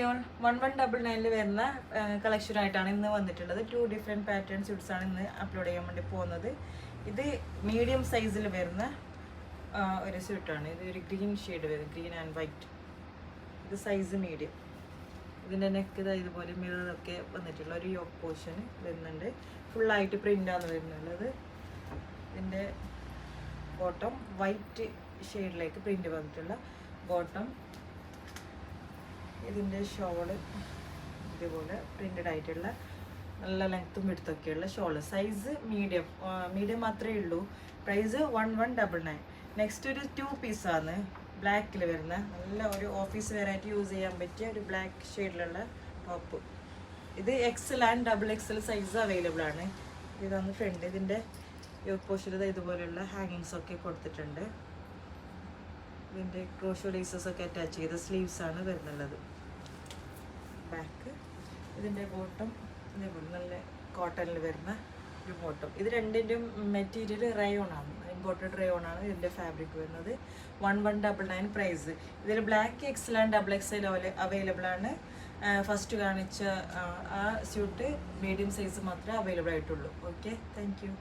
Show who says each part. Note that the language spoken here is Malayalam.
Speaker 1: ഹായ് ഓൾ 1199 വരുന്ന കളക്ഷനായിട്ടാണ് ഇന്ന് വന്നിട്ടുള്ളത്. 2 ഡിഫറെൻറ്റ് പാറ്റേൺ സ്യൂട്ട്സ് ആണ് ഇന്ന് അപ്ലോഡ് ചെയ്യാൻ വേണ്ടി പോകുന്നത്. ഇത് മീഡിയം സൈസിൽ വരുന്ന ഒരു സ്യൂട്ടാണ്. ഇത് ഒരു ഗ്രീൻ ഷെയ്ഡ് വരും, ഗ്രീൻ ആൻഡ് വൈറ്റ്. ഇത് സൈസ് മീഡിയം. ഇതിൻ്റെ നെക്ക് ഇതുപോലെ മിററൊക്കെ വന്നിട്ടുള്ള ഒരു യോക്ക് പോർഷൻ വരുന്നുണ്ട്. ഫുള്ളായിട്ട് പ്രിൻ്റാണ് വരുന്നുള്ളത്. ഇതിൻ്റെ ബോട്ടം വൈറ്റ് ഷെയ്ഡിലേക്ക് പ്രിൻ്റ് വന്നിട്ടുള്ള ബോട്ടം. ഇതിൻ്റെ ഷോള് ഇതുപോലെ പ്രിൻ്റഡ് ആയിട്ടുള്ള നല്ല ലെങ്ത്തും വിടുത്തൊക്കെയുള്ള ഷോള്. സൈസ് മീഡിയം മാത്രമേ ഉള്ളൂ. പ്രൈസ് 1199. നെക്സ്റ്റ് ഒരു 2 പീസാണ് ബ്ലാക്കിൽ വരുന്ന നല്ല ഒരു ഓഫീസ് വെറൈറ്റി യൂസ് ചെയ്യാൻ പറ്റിയ ഒരു ബ്ലാക്ക് ഷെയ്ഡിലുള്ള ടോപ്പ്. ഇത് XL and XXL size available ആണ്. ഇതാണ് ഫ്രണ്ട്. ഇതിൻ്റെ യോക്ക് പോർഷനിൽ ഇതുപോലെയുള്ള ഹാങ്ങിങ്സ് ഒക്കെ കൊടുത്തിട്ടുണ്ട്. ഇതിൻ്റെ ക്രോഷോ ലേസസ് ഒക്കെ അറ്റാച്ച് ചെയ്ത സ്ലീവ്സ് ആണ് വരുന്നുള്ളത്. ബാക്ക് ഇതിൻ്റെ ബോട്ടം ഇതേപോലെ നല്ല കോട്ടണിൽ വരുന്ന ഒരു ബോട്ടം. ഇത് രണ്ടിൻ്റെയും മെറ്റീരിയൽ റയോൺ ആണ്, ഇമ്പോർട്ടഡ് റയോൺ ആണ് ഇതിൻ്റെ ഫാബ്രിക് വരുന്നത്. 1199 പ്രൈസ്. ഇതിൽ black XL and XXL available ആണ്. ഫസ്റ്റ് കാണിച്ച ആ സ്യൂട്ട് മീഡിയം സൈസ് മാത്രമേ അവൈലബിൾ ആയിട്ടുള്ളൂ. Okay, thank you.